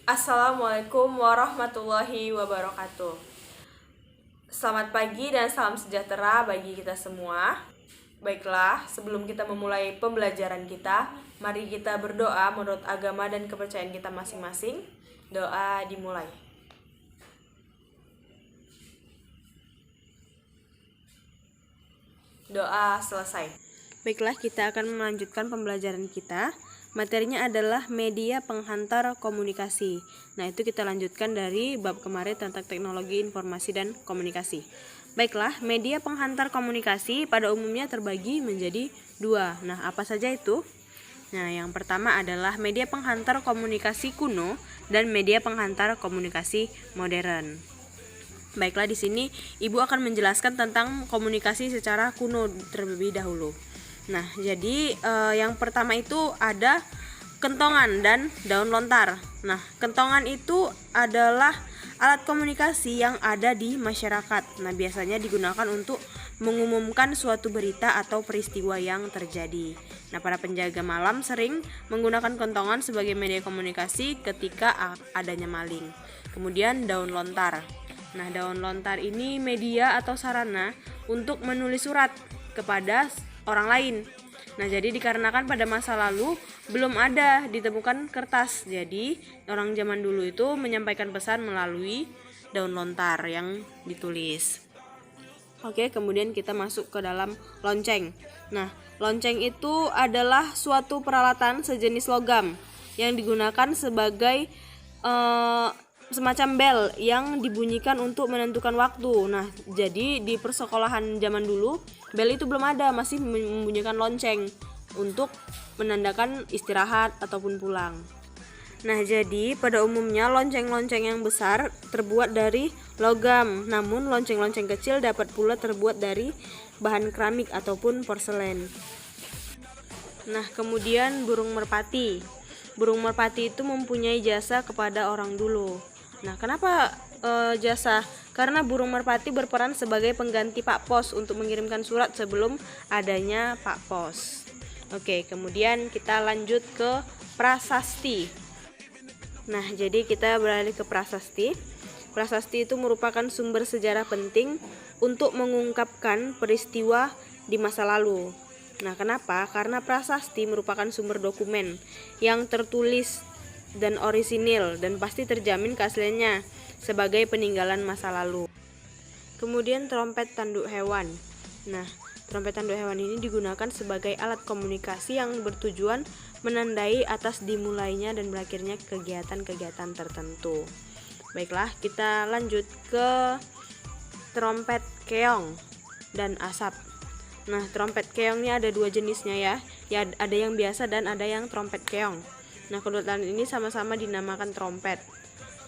Assalamualaikum warahmatullahi wabarakatuh. Selamat pagi dan salam sejahtera bagi kita semua. Baiklah, sebelum kita memulai pembelajaran kita, mari kita berdoa menurut agama dan kepercayaan kita masing-masing. Doa dimulai. Doa selesai. Baiklah, kita akan melanjutkan pembelajaran kita. Materinya adalah media penghantar komunikasi. Nah, itu kita lanjutkan dari bab kemarin tentang teknologi informasi dan komunikasi. Baiklah, media penghantar komunikasi pada umumnya terbagi menjadi dua. Nah, apa saja itu? Nah, yang pertama adalah media penghantar komunikasi kuno dan media penghantar komunikasi modern. Baiklah, di sini Ibu akan menjelaskan tentang komunikasi secara kuno terlebih dahulu. Nah, jadi yang pertama itu ada kentongan dan daun lontar. Nah, kentongan itu adalah alat komunikasi yang ada di masyarakat. Nah, biasanya digunakan untuk mengumumkan suatu berita atau peristiwa yang terjadi. Nah, para penjaga malam sering menggunakan kentongan sebagai media komunikasi ketika adanya maling. Kemudian daun lontar. Nah, daun lontar ini media atau sarana untuk menulis surat kepada orang lain. Nah, jadi dikarenakan pada masa lalu belum ada ditemukan kertas, jadi orang zaman dulu itu menyampaikan pesan melalui daun lontar yang ditulis. Oke, kemudian kita masuk ke dalam lonceng. Nah, lonceng itu adalah suatu peralatan sejenis logam yang digunakan sebagai semacam bel yang dibunyikan untuk menentukan waktu. Nah, jadi di persekolahan zaman dulu, bel itu belum ada, masih membunyikan lonceng untuk menandakan istirahat ataupun pulang. Nah, jadi pada umumnya lonceng-lonceng yang besar terbuat dari logam, namun lonceng-lonceng kecil dapat pula terbuat dari bahan keramik ataupun porselen. Nah, kemudian burung merpati. Burung merpati itu mempunyai jasa kepada orang dulu. Nah, kenapa jasa? Karena burung merpati berperan sebagai pengganti Pak Pos untuk mengirimkan surat sebelum adanya Pak Pos. Oke, kemudian kita lanjut ke prasasti. Nah, jadi kita beralih ke prasasti. Prasasti itu merupakan sumber sejarah penting untuk mengungkapkan peristiwa di masa lalu. Nah, kenapa? Karena prasasti merupakan sumber dokumen yang tertulis dan orisinil dan pasti terjamin keasliannya sebagai peninggalan masa lalu. Kemudian trompet tanduk hewan. Nah, trompet tanduk hewan ini digunakan sebagai alat komunikasi yang bertujuan menandai atas dimulainya dan berakhirnya kegiatan-kegiatan tertentu. Baiklah, kita lanjut ke trompet keong dan asap. Nah, trompet keong ini ada dua jenisnya ya. Ya, ada yang biasa dan ada yang trompet keong. Nah, kedua alat ini sama-sama dinamakan trompet,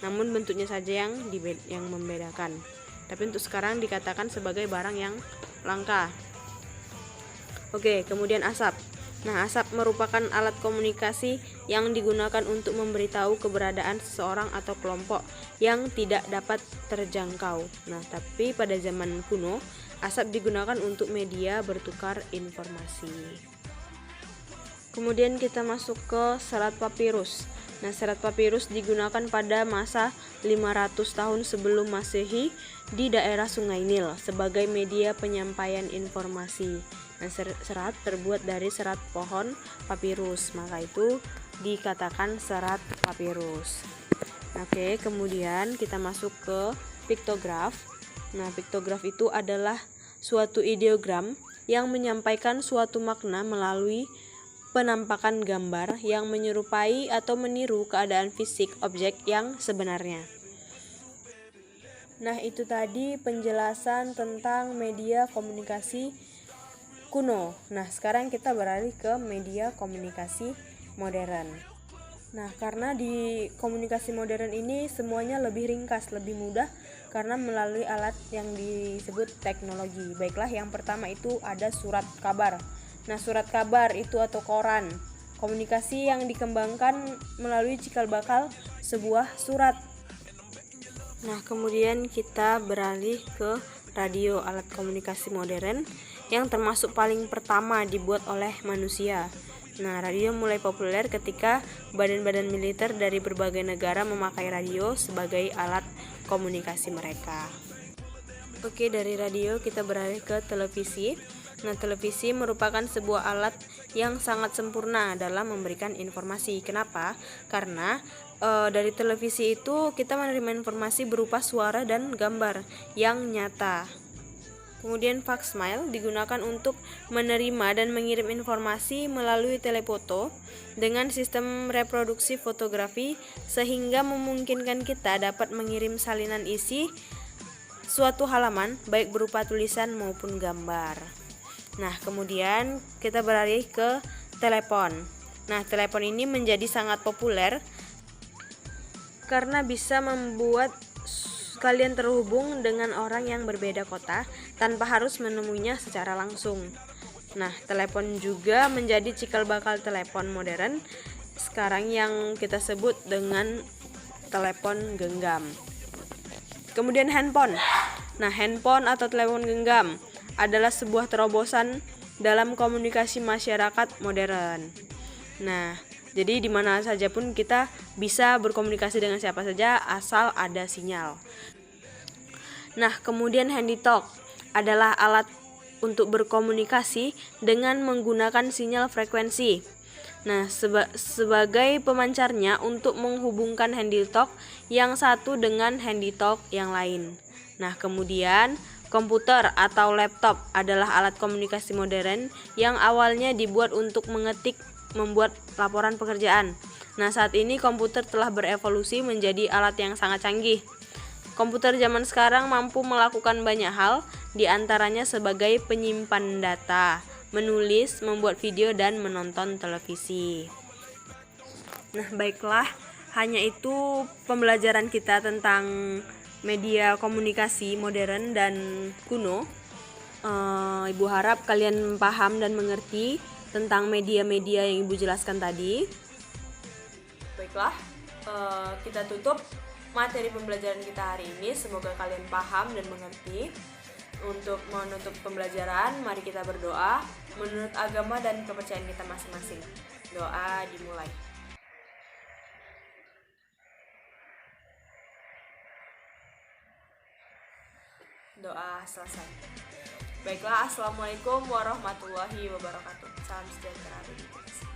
namun bentuknya saja yang membedakan. Tapi untuk sekarang dikatakan sebagai barang yang langka. Oke, kemudian asap. Nah, asap merupakan alat komunikasi yang digunakan untuk memberitahu keberadaan seseorang atau kelompok yang tidak dapat terjangkau. Nah, tapi pada zaman kuno, asap digunakan untuk media bertukar informasi. Kemudian kita masuk ke serat papirus. Nah, serat papirus digunakan pada masa 500 tahun sebelum Masehi di daerah Sungai Nil sebagai media penyampaian informasi. Nah, serat terbuat dari serat pohon papirus, maka itu dikatakan serat papirus. Oke, kemudian kita masuk ke piktograf. Nah, piktograf itu adalah suatu ideogram yang menyampaikan suatu makna melalui penampakan gambar yang menyerupai atau meniru keadaan fisik objek yang sebenarnya. Nah, itu tadi penjelasan tentang media komunikasi kuno. Nah, sekarang kita beralih ke media komunikasi modern. Nah, karena di komunikasi modern ini semuanya lebih ringkas, lebih mudah karena melalui alat yang disebut teknologi. Baiklah, yang pertama itu ada surat kabar. Nah, surat kabar itu atau koran, komunikasi yang dikembangkan melalui cikal bakal sebuah surat. Nah, kemudian kita beralih ke radio, alat komunikasi modern yang termasuk paling pertama dibuat oleh manusia. Nah, radio mulai populer ketika badan-badan militer dari berbagai negara memakai radio sebagai alat komunikasi mereka. Oke, dari radio kita beralih ke televisi. Nah, televisi merupakan sebuah alat yang sangat sempurna dalam memberikan informasi. Kenapa? Karena dari televisi itu kita menerima informasi berupa suara dan gambar yang nyata. Kemudian facsmile digunakan untuk menerima dan mengirim informasi melalui telefoto dengan sistem reproduksi fotografi sehingga memungkinkan kita dapat mengirim salinan isi suatu halaman baik berupa tulisan maupun gambar. Nah, kemudian kita beralih ke telepon. Nah, telepon ini menjadi sangat populer karena bisa membuat kalian terhubung dengan orang yang berbeda kota tanpa harus menemuinya secara langsung. Nah, telepon juga menjadi cikal bakal telepon modern sekarang yang kita sebut dengan telepon genggam. Kemudian handphone. Nah, handphone atau telepon genggam adalah sebuah terobosan dalam komunikasi masyarakat modern. Nah, jadi di mana saja pun kita bisa berkomunikasi dengan siapa saja asal ada sinyal. Nah, kemudian handy talk adalah alat untuk berkomunikasi dengan menggunakan sinyal frekuensi. Nah, sebagai pemancarnya untuk menghubungkan handy talk yang satu dengan handy talk yang lain. Nah, kemudian komputer atau laptop adalah alat komunikasi modern yang awalnya dibuat untuk membuat laporan pekerjaan. Nah, saat ini komputer telah berevolusi menjadi alat yang sangat canggih. Komputer zaman sekarang mampu melakukan banyak hal, di antaranya sebagai penyimpan data, menulis, membuat video, dan menonton televisi. Nah, baiklah, hanya itu pembelajaran kita tentang media komunikasi modern dan kuno. Ibu harap kalian paham dan mengerti tentang media-media yang Ibu jelaskan tadi. Baiklah, kita tutup materi pembelajaran kita hari ini. Semoga kalian paham dan mengerti. Untuk menutup pembelajaran, mari kita berdoa menurut agama dan kepercayaan kita masing-masing. Doa dimulai. Doa selesai. Baiklah, assalamualaikum warahmatullahi wabarakatuh. Salam sejahtera bagi kita.